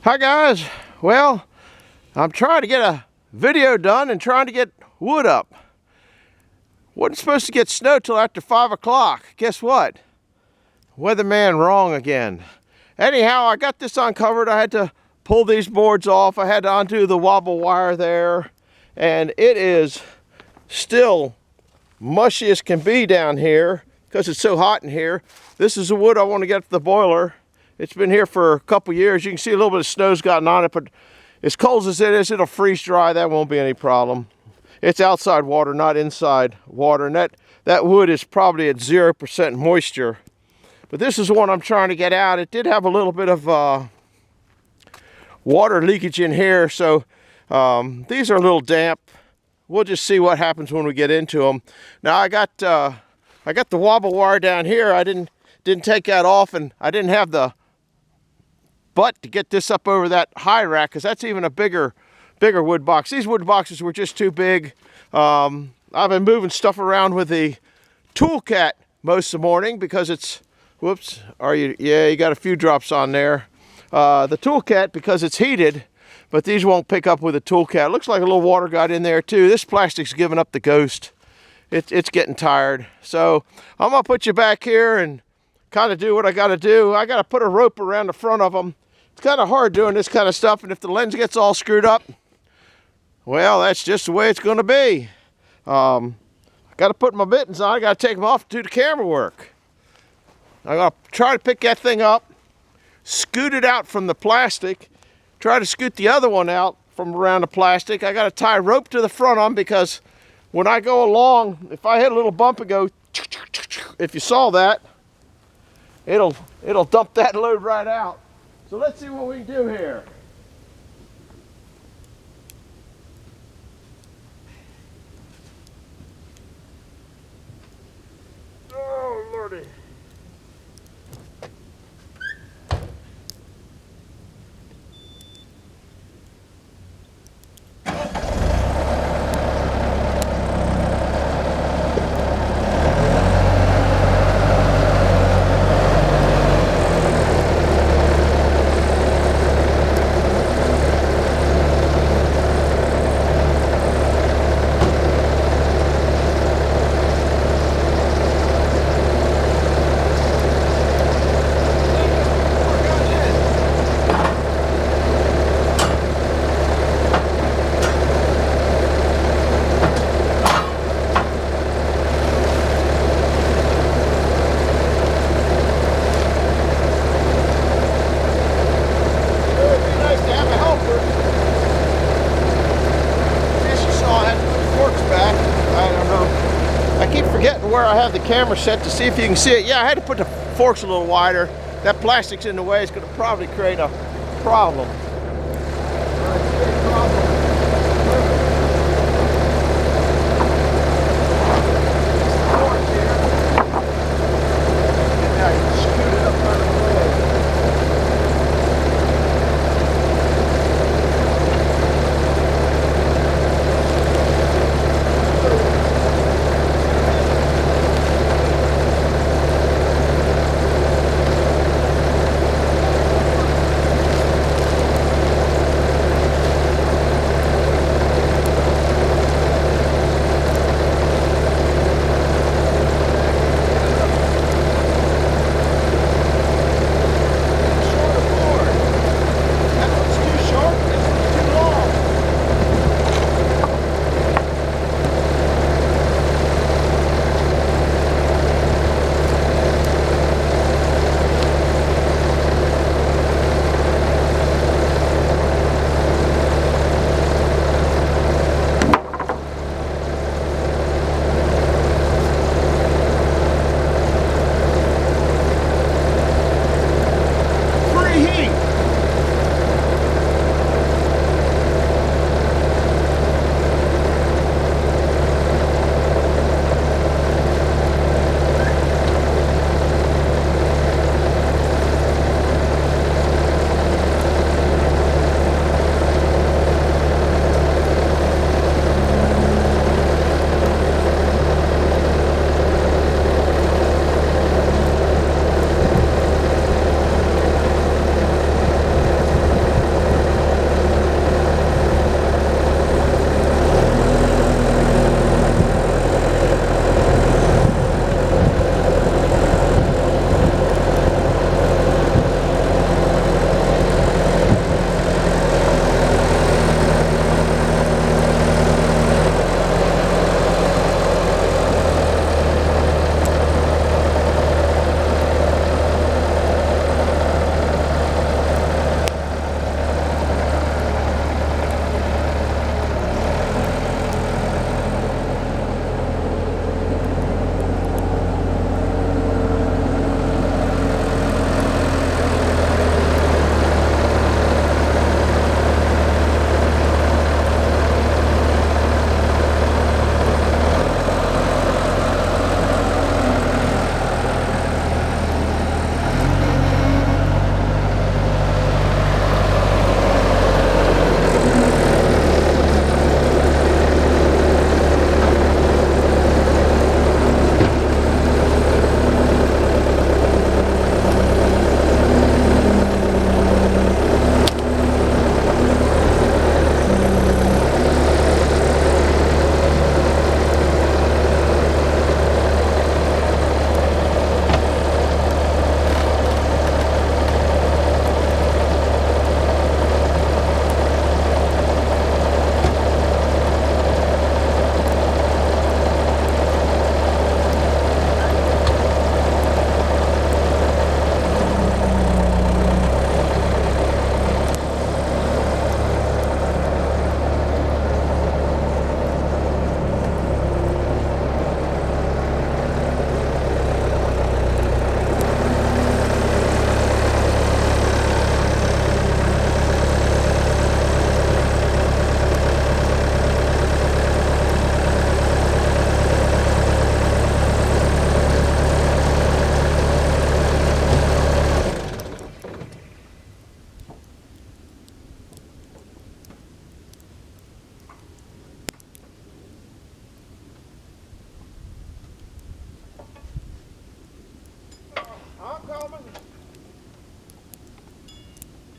Hi guys, well, I'm trying to get a video done and trying to get wood up. Wasn't supposed to get snow till after 5 o'clock. Guess what? Weatherman wrong again. Anyhow, I got this uncovered. I had to pull these boards off. I had to undo the wobble wire there, and it is still mushy as can be down here because it's so hot in here. This is the wood I want to get to the boiler. It's been here for a couple years. You can see a little bit of snow's gotten on it, but as cold as it is, it'll freeze dry. That won't be any problem. It's outside water, not inside water, and that wood is probably at 0% moisture. But this is the one I'm trying to get out. It did have a little bit of water leakage in here, so these are a little damp. We'll just see what happens when we get into them. Now I got the wobble wire down here. I didn't take that off, and I didn't have the butt to get this up over that high rack, because that's even a bigger wood box. These wood boxes were just too big. I've been moving stuff around with the tool cat most of the morning because it's, whoops, you got a few drops on there. The tool cat, because it's heated, but these won't pick up with a tool cat. It looks like a little water got in there too. This plastic's giving up the ghost. It's getting tired. So I'm gonna put you back here and kind of do what I gotta do. I gotta put a rope around the front of them. It's kind of hard doing this kind of stuff, and if the lens gets all screwed up, well, that's just the way it's gonna be. I gotta put my mittens on. I gotta take them off to do the camera work. I'm gonna try to pick that thing up, scoot it out from the plastic, try to scoot the other one out from around the plastic. I gotta tie a rope to the front of them, because when I go along, if I hit a little bump and go, if you saw that, it'll dump that load right out. So let's see what we can do here. Oh, Lordy. Where I have the camera set to see if you can see it. Yeah, I had to put the forks a little wider. That plastic's in the way. It's going to probably create a problem.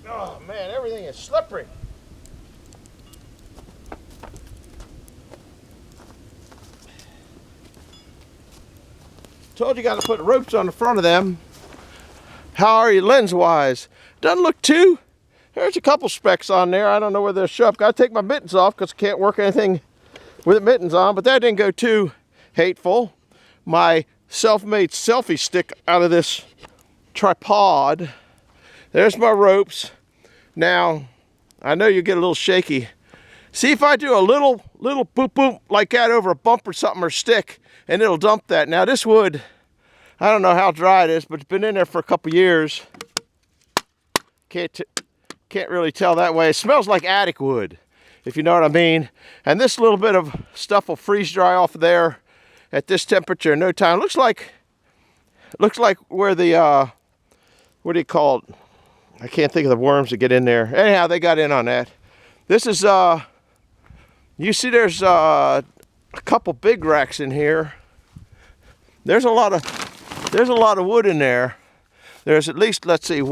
Oh man, everything is slippery. Told you got to put ropes on the front of them. How are you lens-wise? Doesn't look too. There's a couple specks on there. I don't know where they're show up. Got to take my mittens off because I can't work anything with the mittens on. But that didn't go too hateful. My self-made selfie stick out of this tripod. There's my ropes. Now, I know you get a little shaky. See if I do a little boop boop like that over a bump or something or stick, and it'll dump that. Now this wood, I don't know how dry it is, but it's been in there for a couple years. Can't really tell that way. It smells like attic wood, if you know what I mean. And this little bit of stuff will freeze dry off of there at this temperature in no time. Looks like where the what do you call it? I can't think of the worms that get in there. Anyhow, they got in on that. This is you see there's a couple big racks in here. There's a lot of wood in there. There's at least, let's see,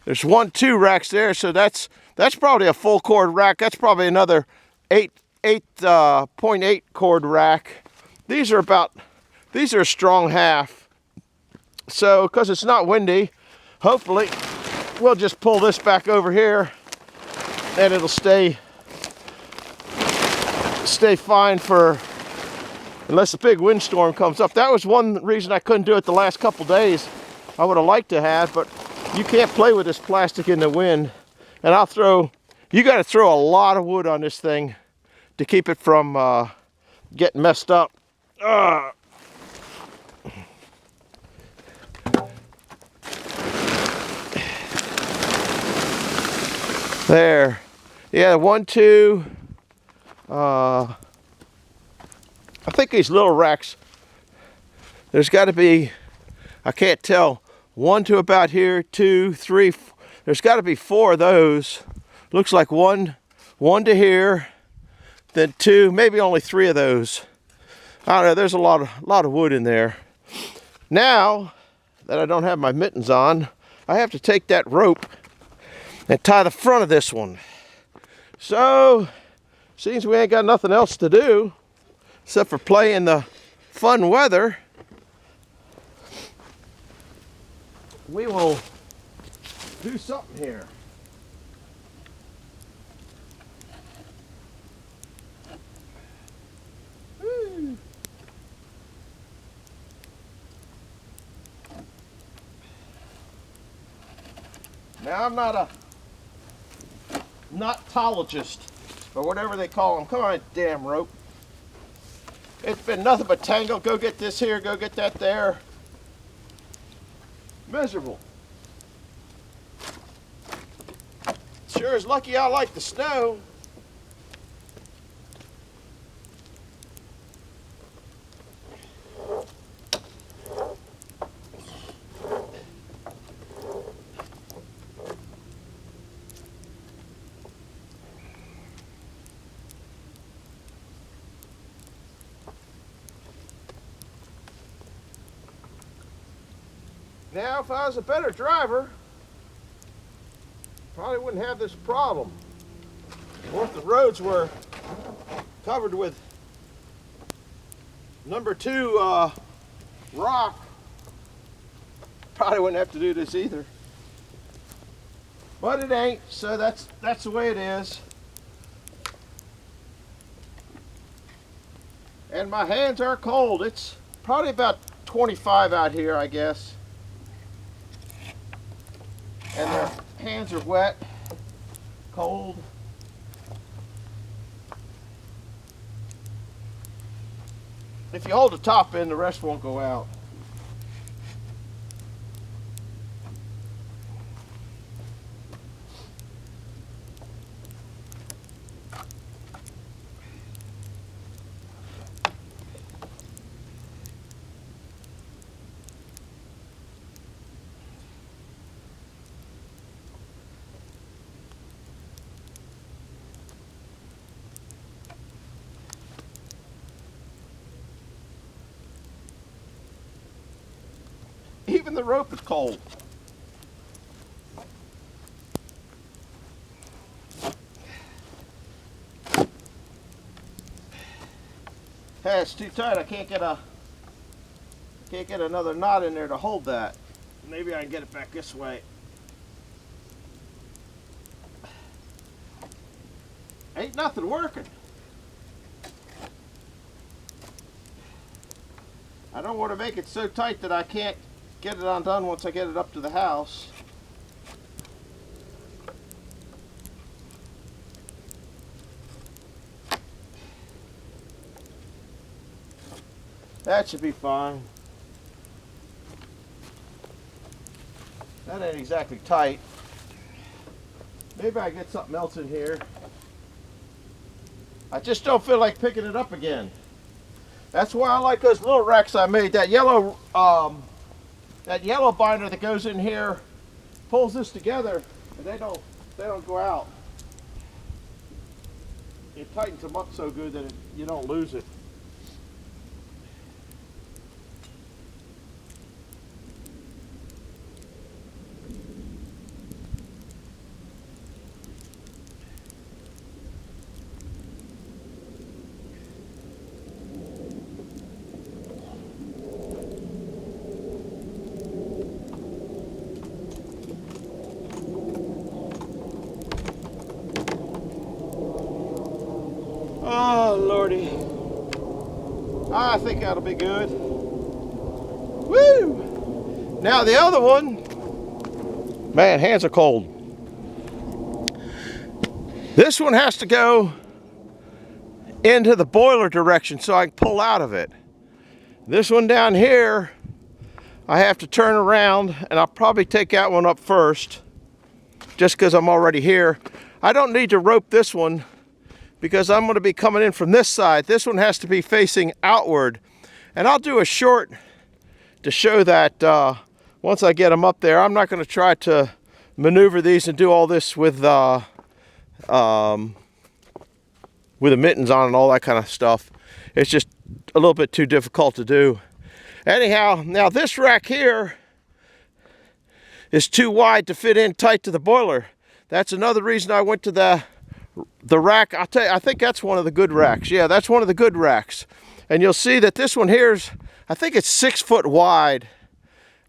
there's 2 racks there, so that's probably a full cord rack. That's probably another 8.8 cord rack. These are a strong half. So, because it's not windy, hopefully we'll just pull this back over here and it'll stay fine for, unless a big windstorm comes up. That was one reason I couldn't do it the last couple days. I would have liked to have, but you can't play with this plastic in the wind. And you got to throw a lot of wood on this thing to keep it from getting messed up. There. Yeah, 1, 2. I think these little racks, there's got to be, I can't tell, 1 to about here, 2, 3, there's got to be 4 of those. Looks like one to here, then 2, maybe only 3 of those. I don't know, there's a lot of wood in there. Now that I don't have my mittens on, I have to take that rope and tie the front of this one. So, seems we ain't got nothing else to do except for play in the fun weather. We will do something here. Woo. Now I'm not a knotologist or whatever they call them. Come on, damn rope. It's been nothing but tangle. Go get this here, go get that there. Miserable. Sure is lucky I like the snow. Now, if I was a better driver, probably wouldn't have this problem. Or if the roads were covered with number 2 rock, probably wouldn't have to do this either. But it ain't, so that's the way it is. And my hands are cold. It's probably about 25 out here, I guess. And their hands are wet, cold. If you hold the top in, the rest won't go out. Even the rope is cold. Hey, it's too tight. I can't get another knot in there to hold that. Maybe I can get it back this way. Ain't nothing working. I don't want to make it so tight that I can't get it undone once I get it up to the house. That should be fine. That ain't exactly tight. Maybe I get something else in here. I just don't feel like picking it up again. That's why I like those little racks I made. That yellow binder that goes in here pulls this together, and they don't go out. It tightens them up so good that you don't lose it. Oh, Lordy. I think that'll be good. Woo! Now the other one, man, hands are cold. This one has to go into the boiler direction so I can pull out of it. This one down here, I have to turn around, and I'll probably take that one up first, just because I'm already here. I don't need to rope this one, because I'm going to be coming in from this side. This one has to be facing outward. And I'll do a short to show that once I get them up there. I'm not going to try to maneuver these and do all this with the mittens on and all that kind of stuff. It's just a little bit too difficult to do. Anyhow, now this rack here is too wide to fit in tight to the boiler. That's another reason I went to the rack. I'll tell you, I think that's one of the good racks. Yeah, that's one of the good racks. And you'll see that this one here's, I think it's 6 foot wide,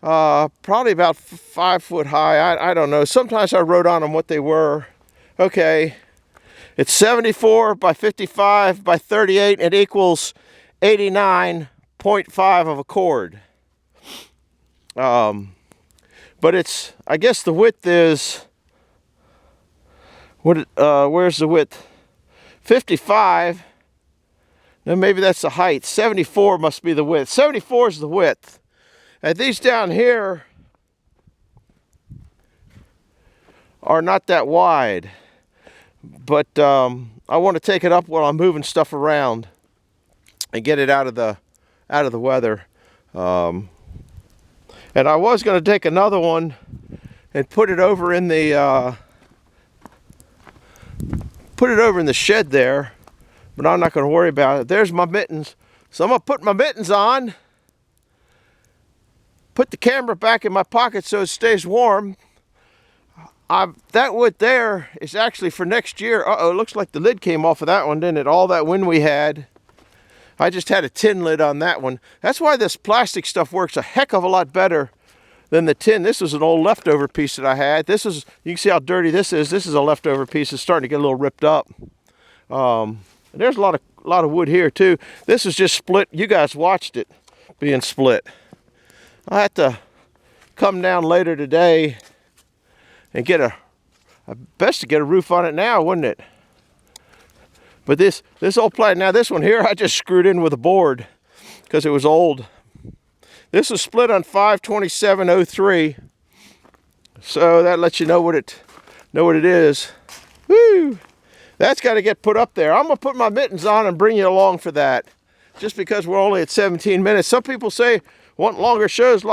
probably about 5 foot high. I don't know. Sometimes I wrote on them what they were. Okay, it's 74 by 55 by 38. It equals 89.5 of a cord. But it's, I guess the width is, where's the width? 55. Now maybe that's the height. 74 must be the width. 74 is the width. And these down here are not that wide. But I want to take it up while I'm moving stuff around and get it out of the weather. And I was going to take another one and put it over in the shed there, but I'm not going to worry about it. There's my mittens. So I'm going to put my mittens on, put the camera back in my pocket so it stays warm. That wood there is actually for next year. Uh-oh, it looks like the lid came off of that one, didn't it? All that wind we had. I just had a tin lid on that one. That's why this plastic stuff works a heck of a lot better than the tin. This was an old leftover piece that I had. This is, you can see how dirty this is. This is a leftover piece. It's starting to get a little ripped up. There's a lot of wood here too. This is just split. You guys watched it being split. I have to come down later today and get best to get a roof on it now, wouldn't it? But this old plant, now this one here, I just screwed in with a board because it was old. This was split on 5/27/03, so that lets you know what it is. Woo! That's got to get put up there. I'm gonna put my mittens on and bring you along for that, just because we're only at 17 minutes. Some people say want longer shows.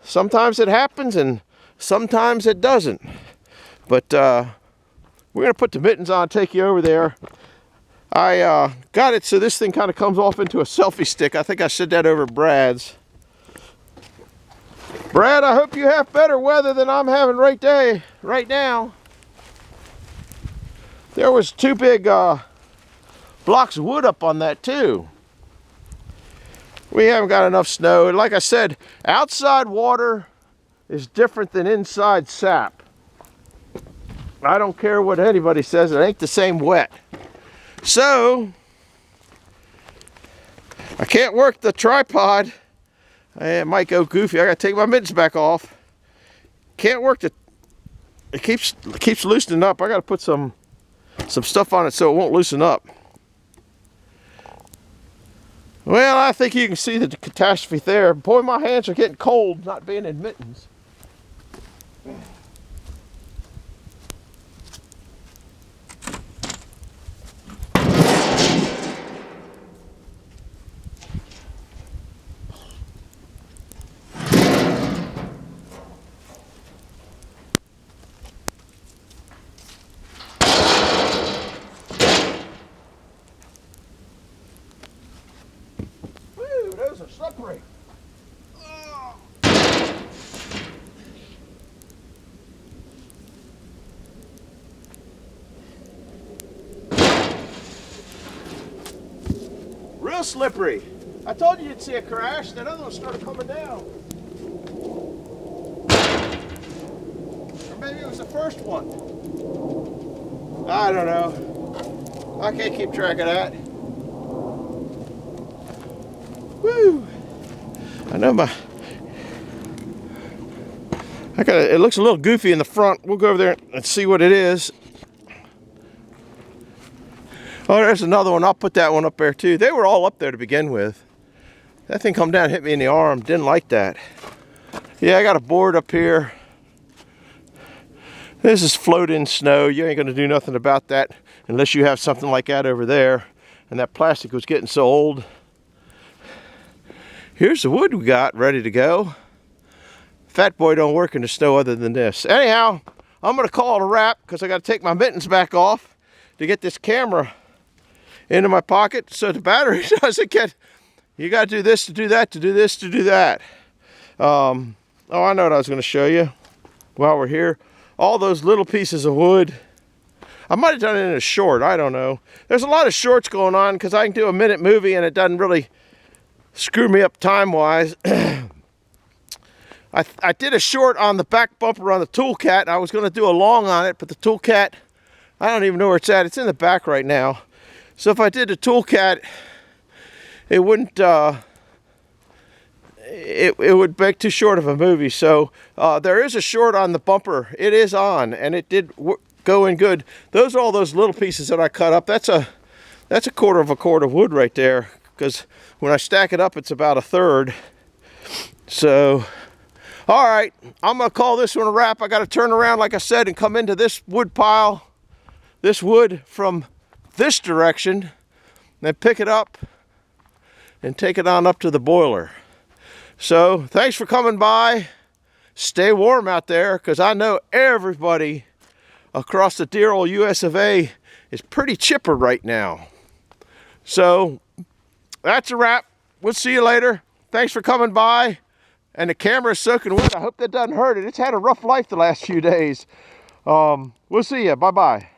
Sometimes it happens and sometimes it doesn't. But we're gonna put the mittens on, take you over there. I got it so this thing kind of comes off into a selfie stick. I think I said that over Brad's. Brad, I hope you have better weather than I'm having right now. There was two big blocks of wood up on that too. We haven't got enough snow. And like I said, outside water is different than inside sap. I don't care what anybody says, it ain't the same wet. So, I can't work the tripod. It might go goofy. I gotta take my mittens back off. Can't work the, it keeps loosening up. I gotta put some stuff on it so it won't loosen up. Well, I think you can see the catastrophe there. Boy, my hands are getting cold not being in mittens. Woo, those are slippery. Real slippery. I told you you'd see a crash. That other one started coming down. Or maybe it was the first one. I don't know. I can't keep track of that. Woo! I know it looks a little goofy in the front. We'll go over there and see what it is. Oh, there's another one. I'll put that one up there too. They were all up there to begin with. That thing come down and hit me in the arm. Didn't like that. Yeah, I got a board up here. This is floating snow. You ain't gonna do nothing about that unless you have something like that over there. And that plastic was getting so old. Here's the wood we got ready to go. Fat boy don't work in the snow other than this. Anyhow, I'm gonna call it a wrap because I gotta take my mittens back off to get this camera into my pocket so the battery doesn't get, you gotta do this to do that, to do this to do that. Oh, I know what I was gonna show you while we're here. All those little pieces of wood. I might have done it in a short, I don't know. There's a lot of shorts going on because I can do a minute movie and it doesn't really screw me up time-wise. I did a short on the back bumper on the tool cat. And I was gonna do a long on it, but the tool cat, I don't even know where it's at. It's in the back right now. So if I did the tool cat, it wouldn't, it would make too short of a movie. So there is a short on the bumper. It is on, and it did go in good. Those are all those little pieces that I cut up. That's a quarter of a cord of wood right there, because when I stack it up, it's about a third. So, all right, I'm gonna call this one a wrap. I gotta turn around, like I said, and come into this wood pile, this wood from this direction, then pick it up and take it on up to the boiler. So thanks for coming by. Stay warm out there, because I know everybody across the dear old US of A is pretty chipper right now. So that's a wrap. We'll see you later. Thanks for coming by. And the camera's soaking wet. I hope that doesn't hurt it. It's had a rough life the last few days. We'll see you. Bye-bye.